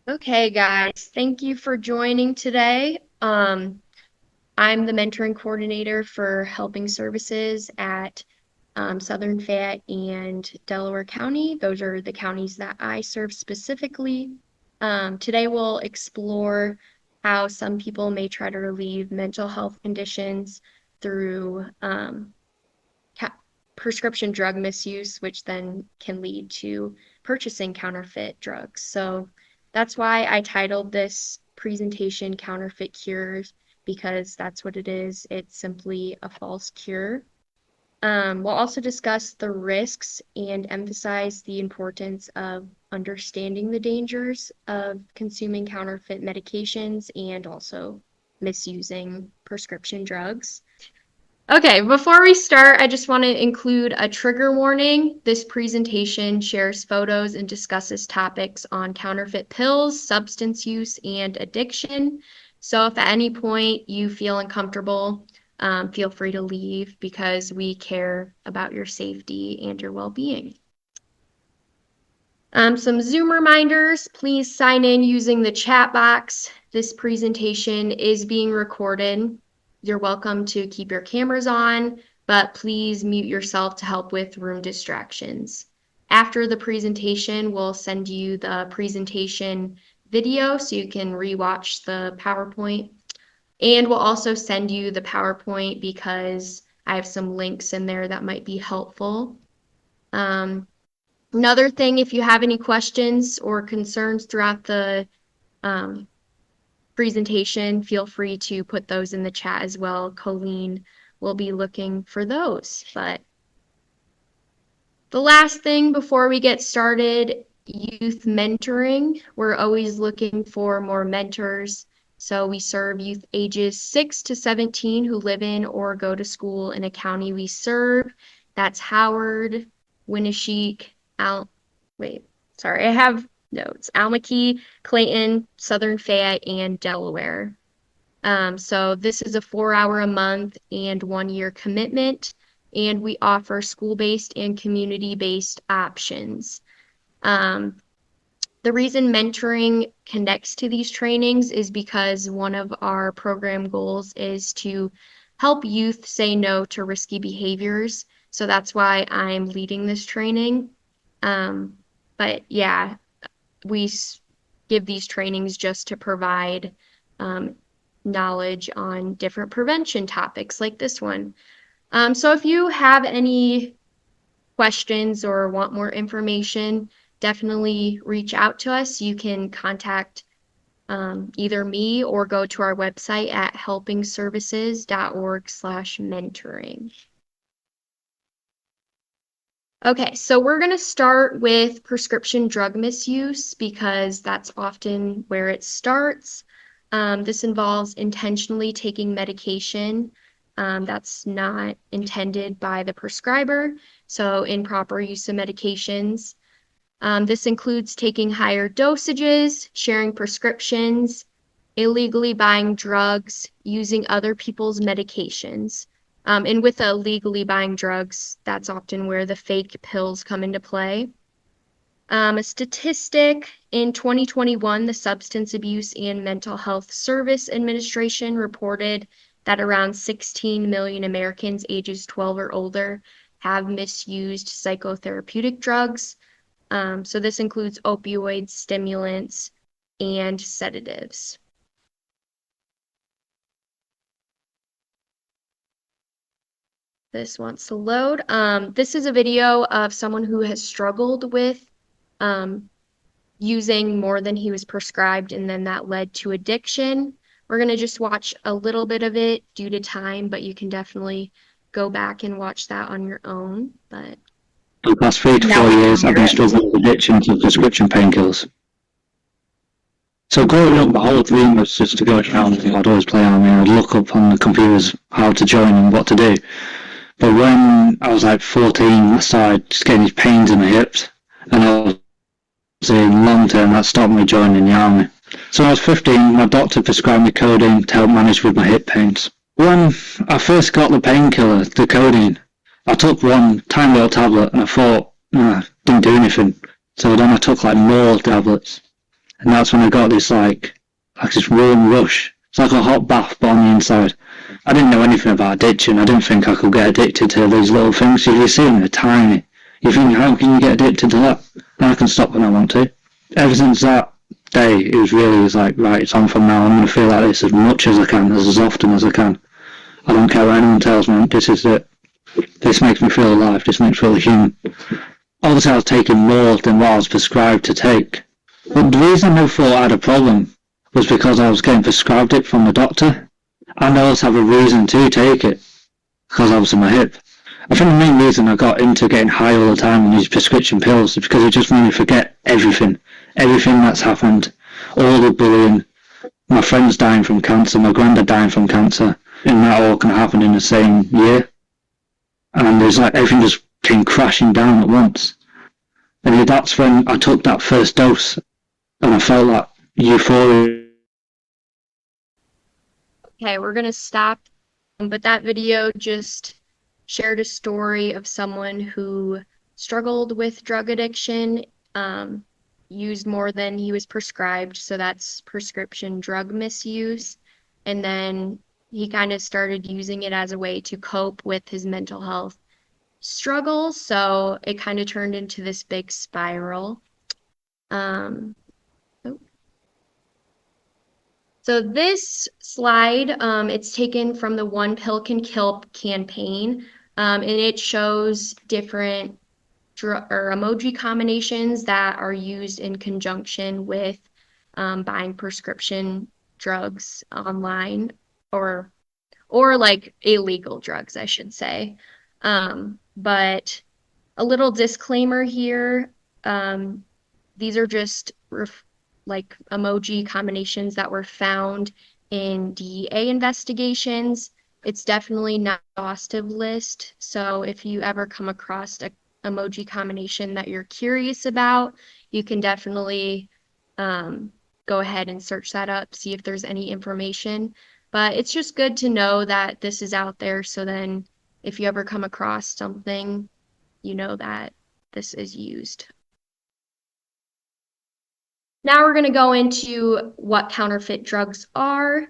Okay, guys, thank you for joining today. I'm the mentoring coordinator for helping services at Southern Fayette and Delaware County. Those are the counties that I serve specifically. Today we'll explore how some people may try to relieve mental health conditions through ca- prescription drug misuse, which then can lead to purchasing counterfeit drugs. So that's why I titled this presentation Counterfeit Cures, because that's what it is. It's simply a false cure. We'll also discuss the risks and emphasize the importance of understanding the dangers of consuming counterfeit medications and also misusing prescription drugs. Okay, before we start, I just want to include a trigger warning. This presentation shares photos and discusses topics on counterfeit pills, substance use, and addiction. So if at any point you feel uncomfortable, feel free to leave because we care about your safety and your well-being. Some Zoom reminders, please sign in using the chat box. This presentation is being recorded. You're welcome to keep your cameras on, but please mute yourself to help with room distractions. After the presentation, we'll send you the presentation video so you can rewatch the PowerPoint. And we'll also send you the PowerPoint because I have some links in there that might be helpful. Another thing, if you have any questions or concerns throughout the presentation, feel free to put those in the chat as well. Colleen will be looking for those. But the last thing before we get started, youth mentoring. We're always looking for more mentors. So we serve youth ages 6 to 17 who live in or go to school in a county we serve. That's Howard, Winneshiek, I have notes. Almaquy, Clayton, Southern Fayette, and Delaware. So this is a 4-hour a month and 1-year commitment, and we offer school-based and community-based options. The reason mentoring connects to these trainings is because one of our program goals is to help youth say no to risky behaviors. So that's why I'm leading this training. But yeah, we give these trainings just to provide knowledge on different prevention topics like this one. So if you have any questions or want more information, definitely reach out to us. You can contact either me or go to our website at helpingservices.org/mentoring. Okay, so we're going to start with prescription drug misuse because that's often where it starts. This involves intentionally taking medication that's not intended by the prescriber, so improper use of medications. This includes taking higher dosages, sharing prescriptions, illegally buying drugs, using other people's medications. And with illegally buying drugs, that's often where the fake pills come into play. A statistic in 2021, the Substance Abuse and Mental Health Service Administration reported that around 16 million Americans ages 12 or older have misused psychotherapeutic drugs. So this includes opioids, stimulants, and sedatives. This wants to load. This is a video of someone who has struggled with using more than he was prescribed, and then that led to addiction. We're going to just watch a little bit of it due to time, but you can definitely go back and watch that on your own. But For the past 3 to 4 years, I've been struggling with addiction to prescription painkillers. So growing up, my whole dream was just to go around. I'd always play army and I'd look up on the computers how to join and what to do. But when I was like 14, I started just getting these pains in my hips, and I was saying long term that stopped me joining the army. So when I was 15, my doctor prescribed me codeine to help manage with my hip pains. When I first got the painkiller, the codeine, I took one tiny little tablet and I thought, nah, didn't do anything. So then I took like more tablets. And that's when I got this like this warm rush. It's like a hot bath, but on the inside. I didn't know anything about addiction. I didn't think I could get addicted to these little things. If you see them, they're tiny. You think, how can you get addicted to that? And I can stop when I want to. Ever since that day, it was like, right, it's on from now. I'm going to feel like this as much as I can, as often as I can. I don't care what anyone tells me. This is it. This makes me feel alive. This makes me feel human. Obviously, I was taking more than what I was prescribed to take. But the reason I never thought I had a problem was because I was getting prescribed it from the doctor. And I also have a reason to take it, because I was in my hip. I think the main reason I got into getting high all the time on these prescription pills is because it just made me forget everything. Everything that's happened. All the bullying. My friends dying from cancer, my granddad dying from cancer. And that all can happen in the same year. And there's like everything just came crashing down at once. And that's when I took that first dose and I felt that euphoria. Okay, we're gonna stop. But that video just shared a story of someone who struggled with drug addiction, used more than he was prescribed, so that's prescription drug misuse. And then he kind of started using it as a way to cope with his mental health struggles, so it kind of turned into this big spiral. Um, oh. So this slide, it's taken from the One Pill Can Kill campaign, and it shows different or emoji combinations that are used in conjunction with buying prescription drugs online, or like illegal drugs, I should say. But a little disclaimer here, these are just like emoji combinations that were found in DEA investigations. It's definitely not an exhaustive list. So if you ever come across a emoji combination that you're curious about, you can definitely go ahead and search that up, see if there's any information. But it's just good to know that this is out there, so then if you ever come across something, you know that this is used. Now we're going to go into what counterfeit drugs are.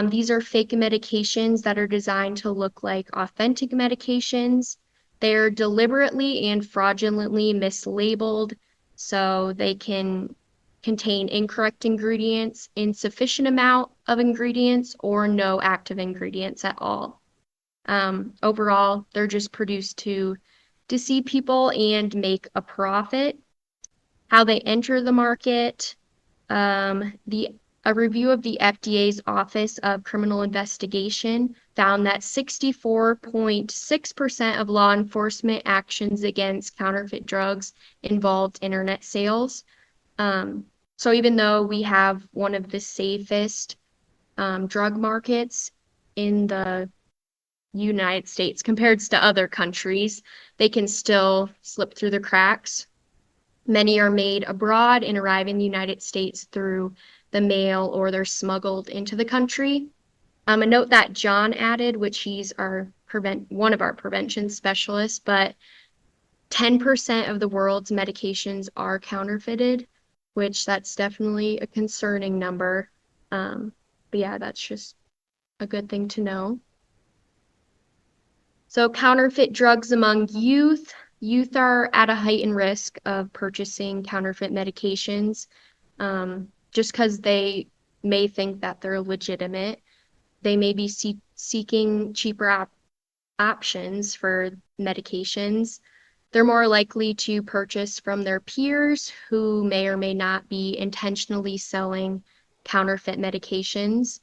These are fake medications that are designed to look like authentic medications. They're deliberately and fraudulently mislabeled, so they can contain incorrect ingredients, insufficient amount of ingredients, or no active ingredients at all. Overall, they're just produced to deceive people and make a profit. How they enter the market. A review of the FDA's Office of Criminal Investigation found that 64.6% of law enforcement actions against counterfeit drugs involved internet sales. So even though we have one of the safest drug markets in the United States compared to other countries, they can still slip through the cracks. Many are made abroad and arrive in the United States through the mail, or they're smuggled into the country. A note that John added, which he's one of our prevention specialists, but 10% of the world's medications are counterfeited, which that's definitely a concerning number. But yeah, that's just a good thing to know. So counterfeit drugs among youth. Youth are at a heightened risk of purchasing counterfeit medications, just because they may think that they're legitimate. They may be seeking cheaper options for medications. They're more likely to purchase from their peers who may or may not be intentionally selling counterfeit medications.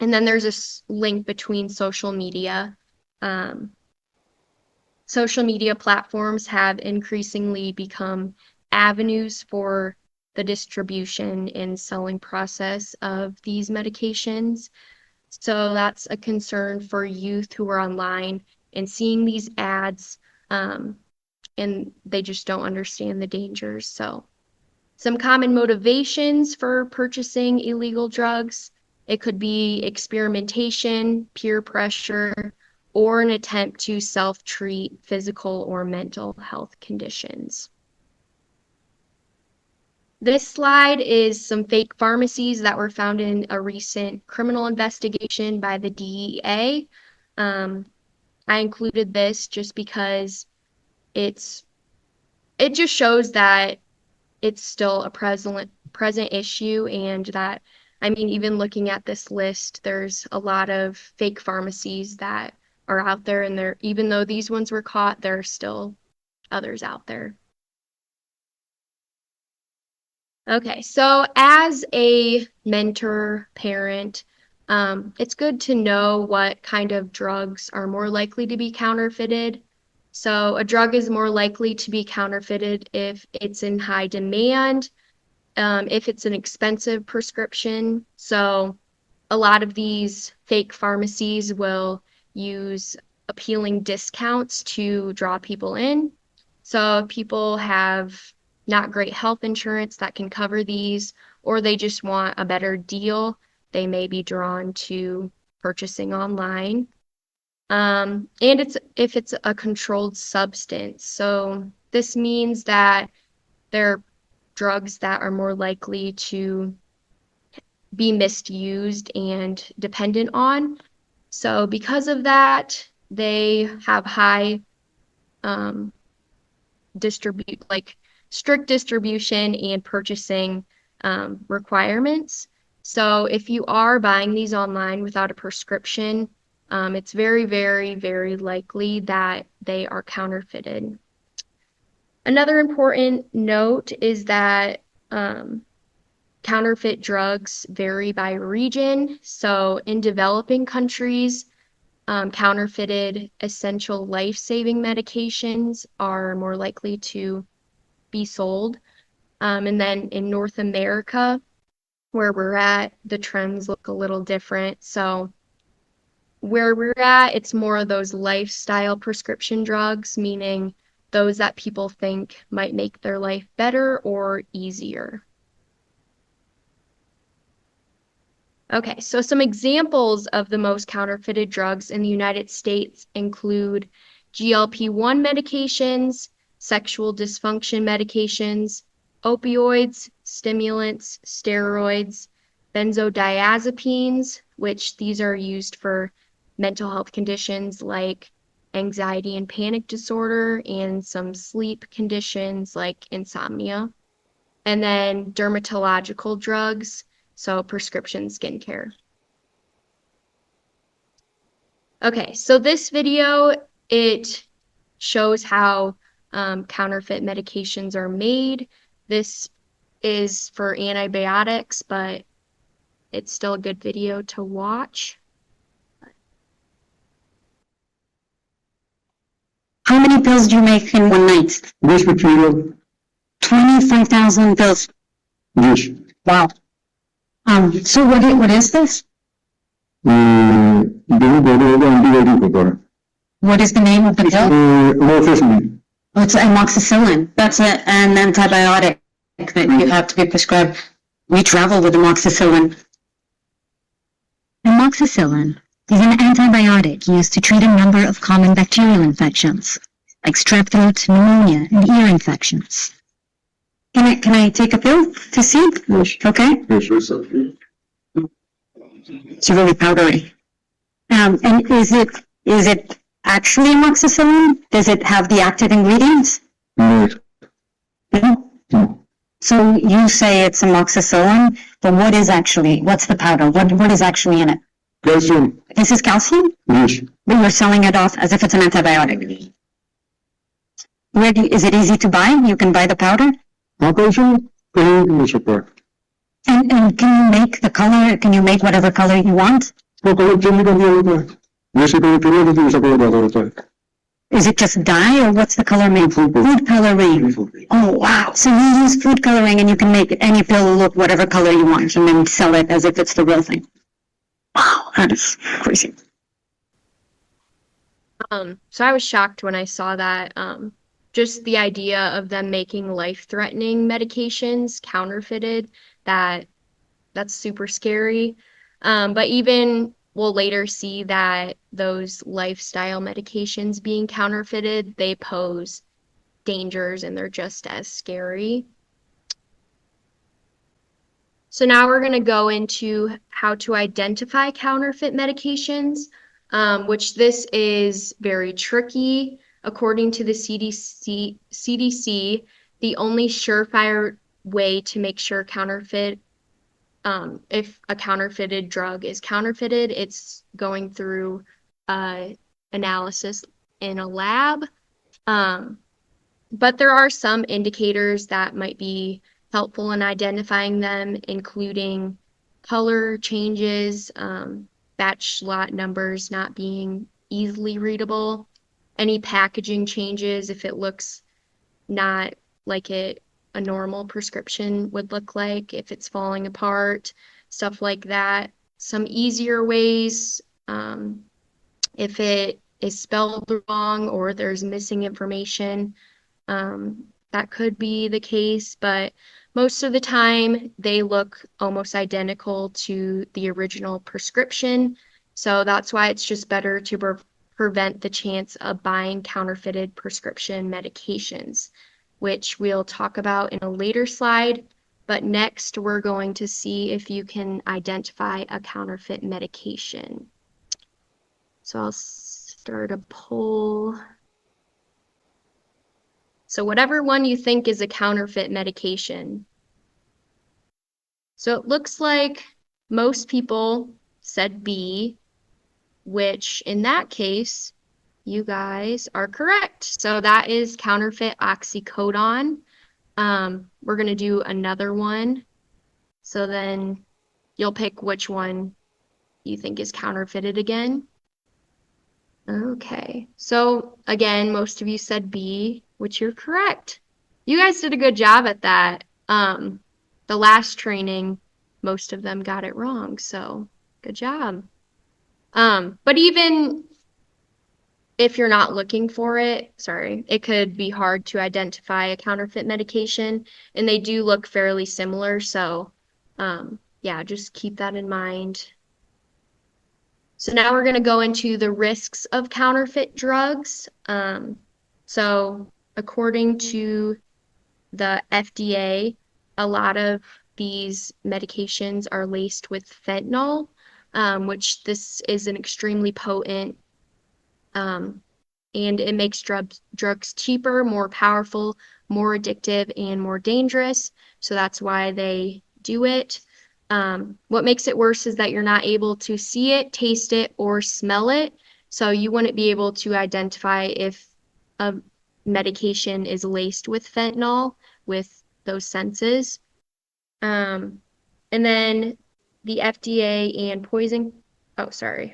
And then there's a link between social media. Social media platforms have increasingly become avenues for the distribution and selling process of these medications. So that's a concern for youth who are online and seeing these ads, and they just don't understand the dangers. So some common motivations for purchasing illegal drugs. It could be experimentation, peer pressure, or an attempt to self-treat physical or mental health conditions. This slide is some fake pharmacies that were found in a recent criminal investigation by the DEA. I included this just because it just shows that it's still a present issue, and that, I mean, even looking at this list, there's a lot of fake pharmacies that are out there, and there, even though these ones were caught, there are still others out there. Okay, so as a mentor parent, it's good to know what kind of drugs are more likely to be counterfeited. So a drug is more likely to be counterfeited if it's in high demand, if it's an expensive prescription. So a lot of these fake pharmacies will use appealing discounts to draw people in. So if people have not great health insurance that can cover these, or they just want a better deal, they may be drawn to purchasing online. And if it's a controlled substance. So this means that they're drugs that are more likely to be misused and dependent on. So because of that, they have high strict distribution and purchasing requirements. So if you are buying these online without a prescription, it's very, very, very likely that they are counterfeited. Another important note is that counterfeit drugs vary by region. So in developing countries, counterfeited essential life-saving medications are more likely to be sold. And then in North America, where we're at, the trends look a little different. So where we're at, it's more of those lifestyle prescription drugs, meaning those that people think might make their life better or easier. Okay, so some examples of the most counterfeited drugs in the United States include GLP-1 medications, sexual dysfunction medications, opioids, stimulants, steroids, benzodiazepines, which these are used for mental health conditions like anxiety and panic disorder, and some sleep conditions like insomnia, and then dermatological drugs, so prescription skincare. Okay, so this video, it shows how counterfeit medications are made. This is for antibiotics, but it's still a good video to watch. How many pills do you make in one night? This material, 25,000 pills. yes. Wow. So what is this? What is the name of the pill? Oh, it's amoxicillin. That's an antibiotic that you have to be prescribed. We travel with amoxicillin. Amoxicillin is an antibiotic used to treat a number of common bacterial infections, like strep throat, pneumonia, and ear infections. Can I take a pill to see? Yes. Okay. It's really powdery. And is it actually amoxicillin? Does it have the active ingredients? No. No. So you say it's amoxicillin, but what's the powder? What is actually in it? Calcium. This is calcium? Yes. But you're selling it off as if it's an antibiotic. Is it easy to buy? You can buy the powder? Calcium, support. And can you make the color? Can you make whatever color you want? Is it just dye, or what's the color made? Food coloring. Oh, wow. So you use food coloring and you can make any pill look whatever color you want and then sell it as if it's the real thing. Wow, that is crazy. So I was shocked when I saw that. Just the idea of them making life-threatening medications counterfeited, that's super scary. But even we'll later see that those lifestyle medications being counterfeited, they pose dangers and they're just as scary. So now we're going to go into how to identify counterfeit medications, which this is very tricky. According to the CDC, the only surefire way to make sure if a counterfeited drug is counterfeited, it's going through analysis in a lab. But there are some indicators that might be helpful in identifying them, including color changes, batch lot numbers not being easily readable, any packaging changes if it looks not like a normal prescription would look like, if it's falling apart, stuff like that. Some easier ways, if it is spelled wrong or there's missing information, that could be the case, but most of the time they look almost identical to the original prescription. So that's why it's just better to prevent the chance of buying counterfeited prescription medications, which we'll talk about in a later slide. But next, we're going to see if you can identify a counterfeit medication. So I'll start a poll. So whatever one you think is a counterfeit medication. So it looks like most people said B, which in that case, you guys are correct. So that is counterfeit oxycodone. We're going to do another one. So then you'll pick which one you think is counterfeited again. Okay, so again, most of you said B, which you're correct. You guys did a good job at that. The last training, most of them got it wrong, so good job. But even if you're not looking for it, it could be hard to identify a counterfeit medication, and they do look fairly similar, so yeah, just keep that in mind. So now we're going to go into the risks of counterfeit drugs. So according to the FDA, a lot of these medications are laced with fentanyl, which this is an extremely potent, and it makes drugs cheaper, more powerful, more addictive, and more dangerous. So that's why they do it. What makes it worse is that you're not able to see it, taste it, or smell it. So you wouldn't be able to identify if a medication is laced with fentanyl with those senses. And then the FDA and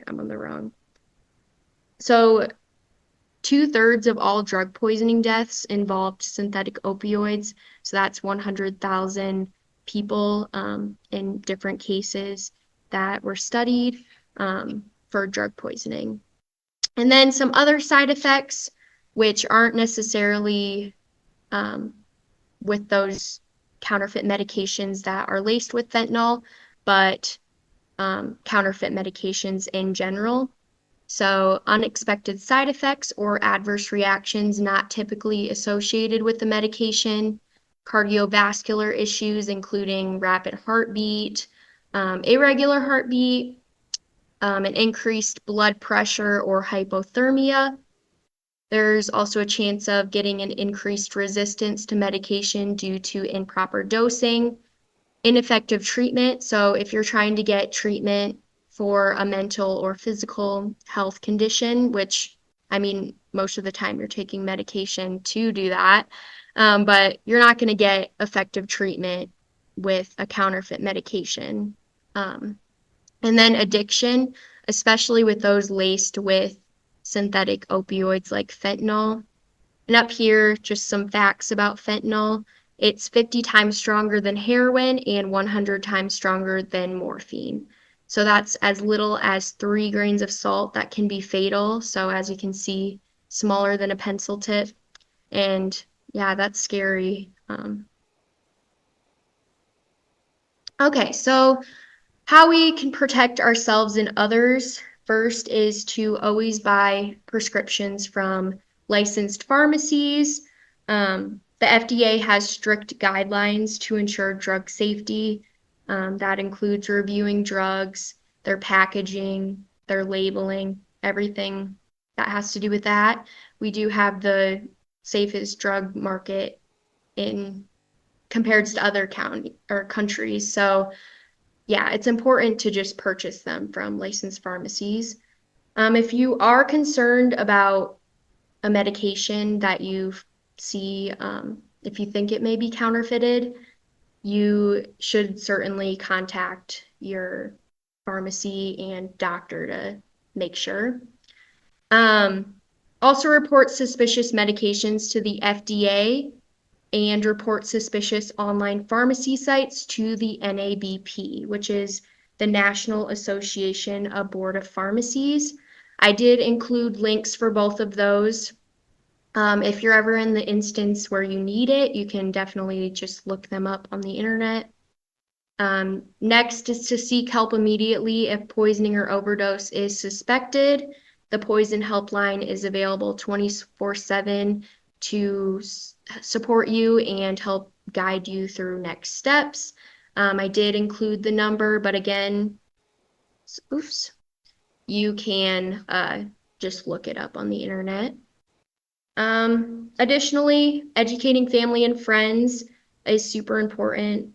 I'm on the wrong. So 2/3 of all drug poisoning deaths involved synthetic opioids. So that's 100,000 people in different cases that were studied for drug poisoning. And then some other side effects, which aren't necessarily with those counterfeit medications that are laced with fentanyl, but counterfeit medications in general. So unexpected side effects or adverse reactions not typically associated with the medication, cardiovascular issues including rapid heartbeat, irregular heartbeat, an increased blood pressure or hypothermia. There's also a chance of getting an increased resistance to medication due to improper dosing, ineffective treatment. So if you're trying to get treatment for a mental or physical health condition, which I mean, most of the time you're taking medication to do that, but you're not going to get effective treatment with a counterfeit medication. And then addiction, especially with those laced with synthetic opioids like fentanyl. And up here, just some facts about fentanyl. It's 50 times stronger than heroin and 100 times stronger than morphine. So that's as little as 3 grains of salt that can be fatal. So as you can see, smaller than a pencil tip. And yeah, that's scary. Okay, so how we can protect ourselves and others first is to always buy prescriptions from licensed pharmacies. The FDA has strict guidelines to ensure drug safety. That includes reviewing drugs, their packaging, their labeling, everything that has to do with that. We do have the safest drug market in compared to other county or countries. So yeah, it's important to just purchase them from licensed pharmacies. If you are concerned about a medication that you see, if you think it may be counterfeited, you should certainly contact your pharmacy and doctor to make sure. Um, Also report suspicious medications to the FDA and report suspicious online pharmacy sites to the NABP, which is the National Association of Board of Pharmacies. I did include links for both of those. If you're ever in the instance where you need it, you can definitely just look them up on the internet. Next is to seek help immediately if poisoning or overdose is suspected. The poison helpline is available 24/7 to support you and help guide you through next steps. I did include the number, but again, oops, you can just look it up on the internet. Additionally, educating family and friends is super important.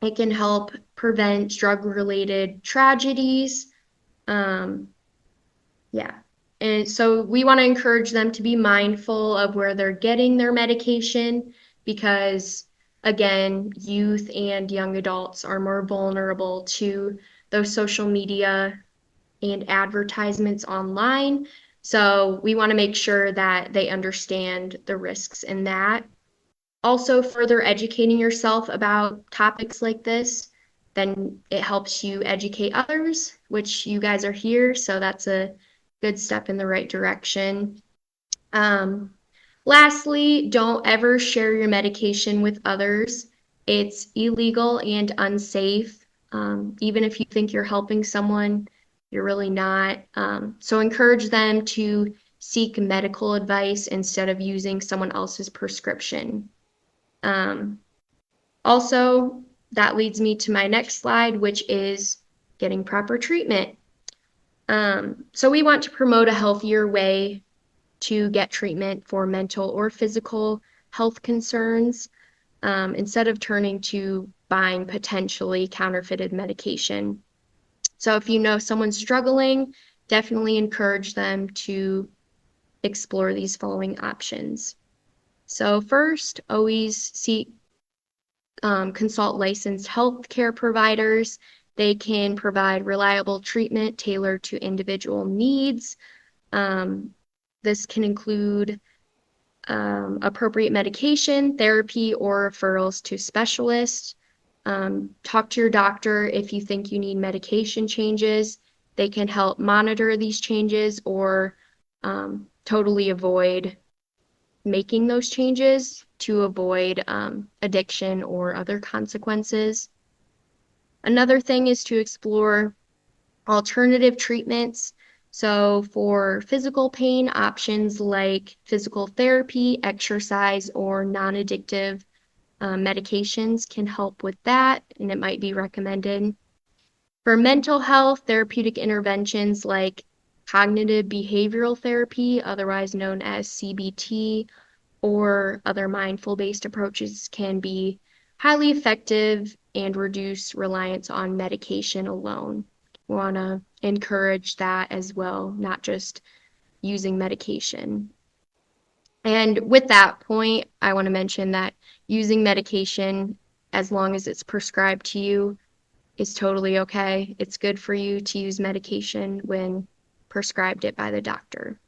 It can help prevent drug-related tragedies. Yeah. And so we want to encourage them to be mindful of where they're getting their medication because, again, youth and young adults are more vulnerable to those social media and advertisements online. So we want to make sure that they understand the risks in that. Also, further educating yourself about topics like this, then it helps you educate others, which you guys are here, so that's a good step in the right direction. Lastly, don't ever share your medication with others. It's illegal and unsafe. Even if you think you're helping someone, you're really not. So encourage them to seek medical advice instead of using someone else's prescription. Also, that leads me to my next slide, which is getting proper treatment. So we want to promote a healthier way to get treatment for mental or physical health concerns instead of turning to buying potentially counterfeited medication. So if you know someone's struggling, definitely encourage them to explore these following options. So first, always seek consult licensed healthcare providers. They can provide reliable treatment tailored to individual needs. This can include appropriate medication, therapy, or referrals to specialists. Talk to your doctor if you think you need medication changes. They can help monitor these changes or totally avoid making those changes to avoid addiction or other consequences. Another thing is to explore alternative treatments. So for physical pain, options like physical therapy, exercise, or non-addictive medications can help with that, and it might be recommended. For mental health, therapeutic interventions like cognitive behavioral therapy, otherwise known as CBT, or other mindful-based approaches can be highly effective and reduce reliance on medication alone. We want to encourage that as well, not just using medication. And with that point, I want to mention that using medication, as long as it's prescribed to you, is totally okay. It's good for you to use medication when prescribed it by the doctor.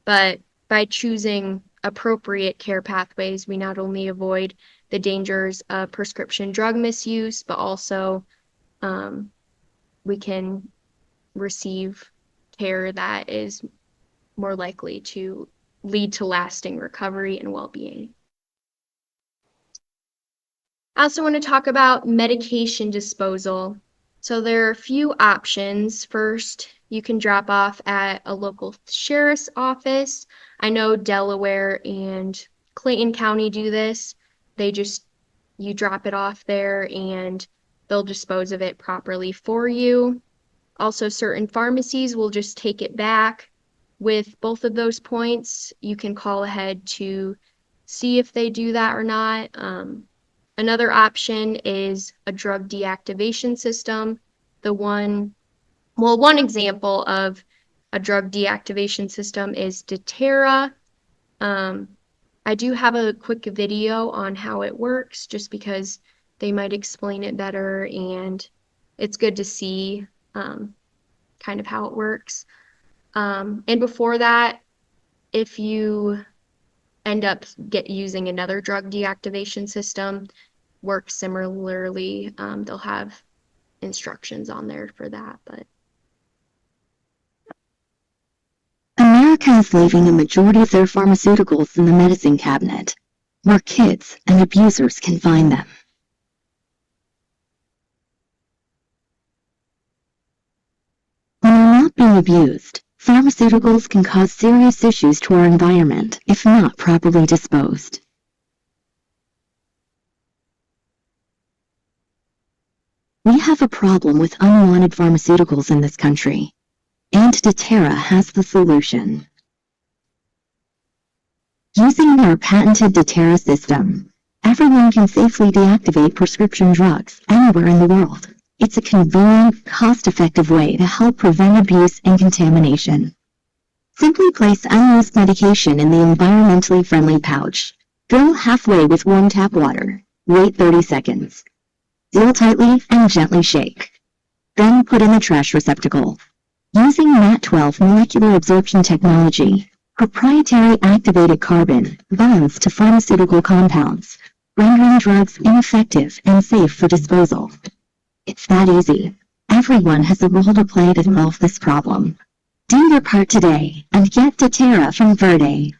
But by choosing appropriate care pathways, we not only avoid the dangers of prescription drug misuse, but also we can receive care that is more likely to lead to lasting recovery and well-being. I also want to talk about medication disposal. So there are a few options. First, you can drop off at a local sheriff's office. I know Delaware and Clayton County do this. They just you drop it off there and they'll dispose of it properly for you. Also, certain pharmacies will just take it back. With both of those points, you can call ahead to see if they do that or not. Another option is a drug deactivation system. One example of a drug deactivation system is Deterra. I do have a quick video on how it works just because they might explain it better, and it's good to see kind of how it works. And before that, if you end up using another drug deactivation system, works similarly. They'll have instructions on there for that, but America is leaving a majority of their pharmaceuticals in the medicine cabinet, where kids and abusers can find them. When they're not being abused, pharmaceuticals can cause serious issues to our environment if not properly disposed. We have a problem with unwanted pharmaceuticals in this country, and Deterra has the solution. Using our patented Deterra system, everyone can safely deactivate prescription drugs anywhere in the world. It's a convenient, cost-effective way to help prevent abuse and contamination. Simply place unused medication in the environmentally friendly pouch. Fill halfway with warm tap water. Wait 30 seconds. Seal tightly and gently shake. Then put in the trash receptacle. Using MAT12 molecular absorption technology, proprietary activated carbon bonds to pharmaceutical compounds, rendering drugs ineffective and safe for disposal. It's that easy. Everyone has a role to play to solve this problem. Do your part today and get Deterra from Verde.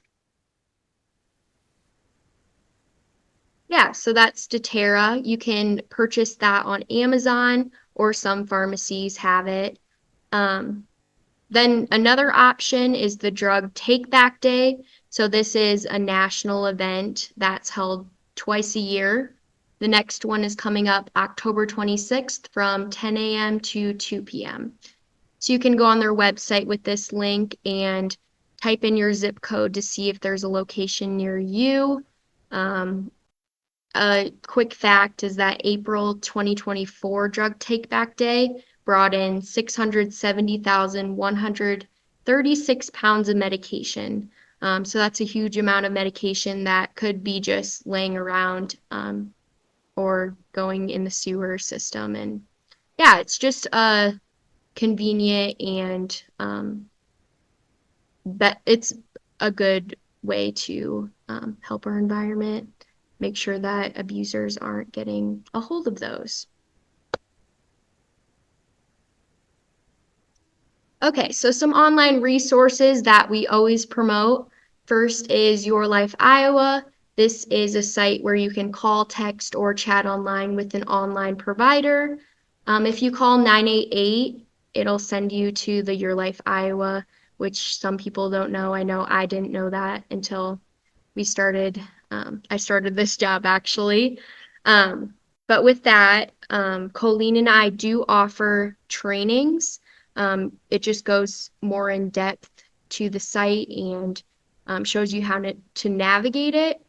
yeah, so that's Deterra. You can purchase that on Amazon, or some pharmacies have it. Then another option is the Drug Take Back Day. So this is a national event that's held twice a year. The next one is coming up October 26th from 10 a.m. to 2 p.m. So you can go on their website with this link and type in your zip code to see if there's a location near you. A quick fact is that April 2024 Drug Take Back Day brought in 670,136 pounds of medication. So that's a huge amount of medication that could be just laying around or going in the sewer system. And yeah, it's just convenient, and it's a good way to help our environment, make sure that abusers aren't getting a hold of those. Okay, so some online resources that we always promote. First is Your Life Iowa. This is a site where you can call, text, or chat online with an online provider. If you call 988, it'll send you to the Your Life Iowa, which some people don't know. I know I didn't know that until I started this job, actually. But with that, Colleen and I do offer trainings. It just goes more in depth to the site and shows you how to navigate it.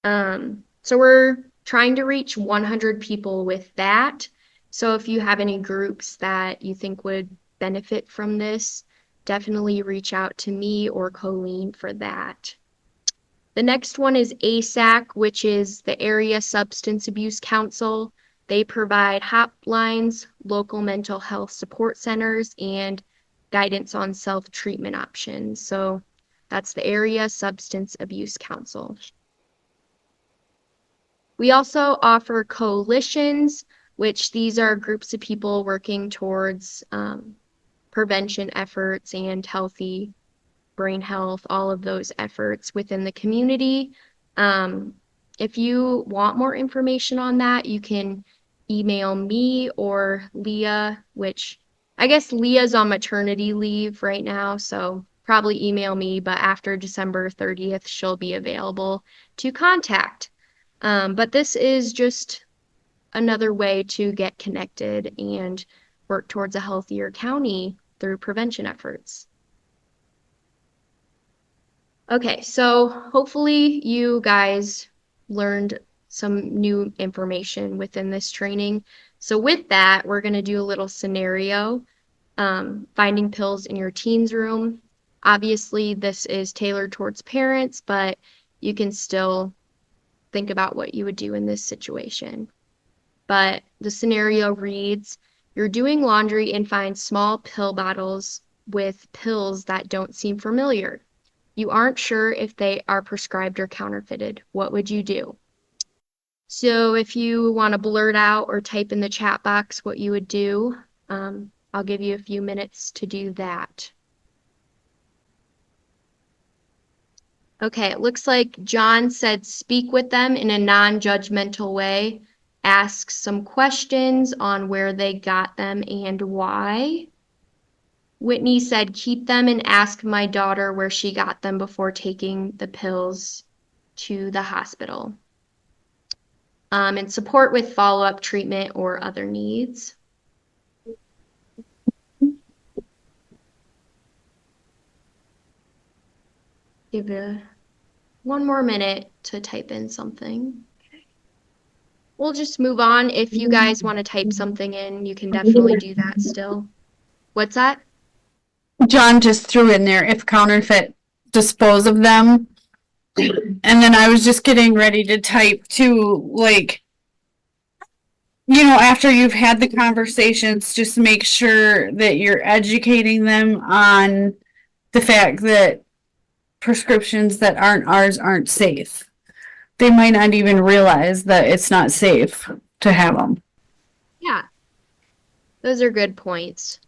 So we're trying to reach 100 people with that. So if you have any groups that you think would benefit from this, definitely reach out to me or Colleen for that. The next one is ASAC, which is the Area Substance Abuse Council. They provide hotlines, local mental health support centers, and guidance on self-treatment options. So that's the Area Substance Abuse Council. We also offer coalitions, which these are groups of people working towards prevention efforts and healthy brain health, all of those efforts within the community. If you want more information on that, you can email me or Leah, which I guess Leah's on maternity leave right now, so probably email me, but after December 30th, she'll be available to contact. But this is just another way to get connected and work towards a healthier county through prevention efforts. Okay, so hopefully you guys learned some new information within this training. So with that, we're going to do a little scenario, finding pills in your teen's room. Obviously, this is tailored towards parents, but you can still think about what you would do in this situation. But the scenario reads, you're doing laundry and find small pill bottles with pills that don't seem familiar. You aren't sure if they are prescribed or counterfeited. What would you do? So if you want to blurt out or type in the chat box what you would do, I'll give you a few minutes to do that. Okay, it looks like John said speak with them in a non-judgmental way. Ask some questions on where they got them and why. Whitney said keep them and ask my daughter where she got them before taking the pills to the hospital. And support with follow-up treatment or other needs. Give it one more minute to type in something. We'll just move on. If you guys want to type something in, you can definitely do that still. What's that? John just threw in there if counterfeit dispose of them. And then I was just getting ready to type to like, you know, after you've had the conversations, just make sure that you're educating them on the fact that prescriptions that aren't ours aren't safe. They might not even realize that it's not safe to have them. Yeah, those are good points.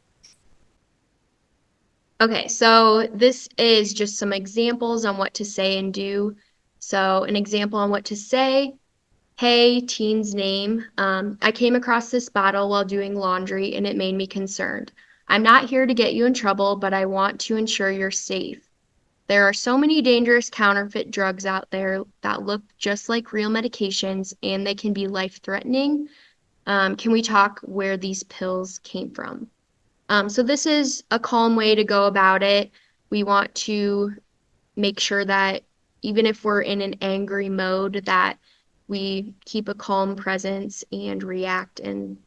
Okay, so this is just some examples on what to say and do. So an example on what to say. Hey, teen's name. I came across this bottle while doing laundry and it made me concerned. I'm not here to get you in trouble, but I want to ensure you're safe. There are so many dangerous counterfeit drugs out there that look just like real medications and they can be life-threatening. Can we talk where these pills came from? So this is a calm way to go about it. We want to make sure that even if we're in an angry mode, that we keep a calm presence and react in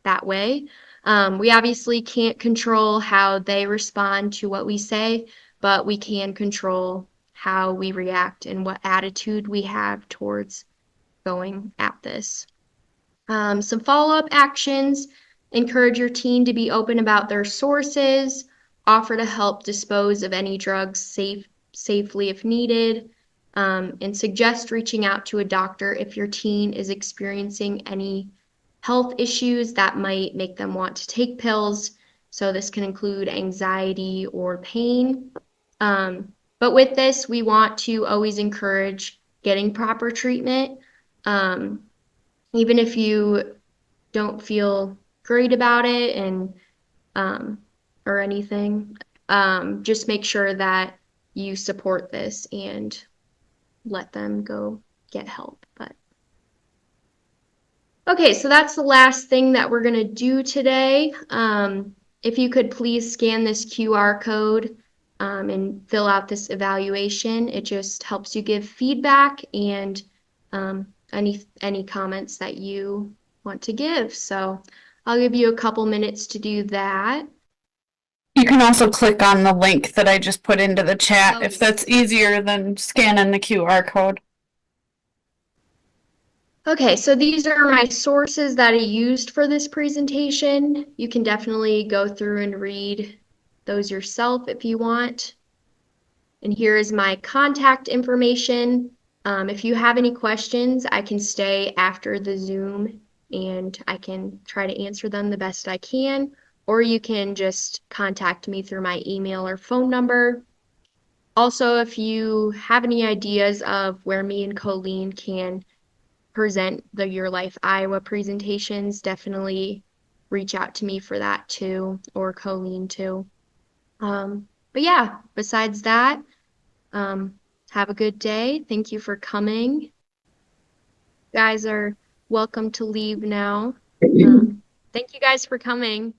that way. We obviously can't control how they respond to what we say, but we can control how we react and what attitude we have towards going at this. Some follow-up actions. Encourage your teen to be open about their sources. Offer to help dispose of any drugs safely if needed. And suggest reaching out to a doctor if your teen is experiencing any health issues that might make them want to take pills. So this can include anxiety or pain. But with this, we want to always encourage getting proper treatment. Even if you don't feel great about it and or anything, just make sure that you support this and let them go get help. But okay, so that's the last thing that we're gonna do today. If you could please scan this QR code and fill out this evaluation, it just helps you give feedback and any comments that you want to give. So I'll give you a couple minutes to do that. You can also click on the link that I just put into the chat if that's easier than scanning the QR code. Okay, so these are my sources that I used for this presentation. You can definitely go through and read those yourself if you want. And here is my contact information. If you have any questions, I can stay after the Zoom and I can try to answer them the best I can, or you can just contact me through my email or phone number. Also, if you have any ideas of where me and Colleen can present the Your Life Iowa presentations, definitely reach out to me for that too, or Colleen too. But yeah, besides that, have a good day. Thank you for coming. guys are welcome to leave now. Thank you guys for coming.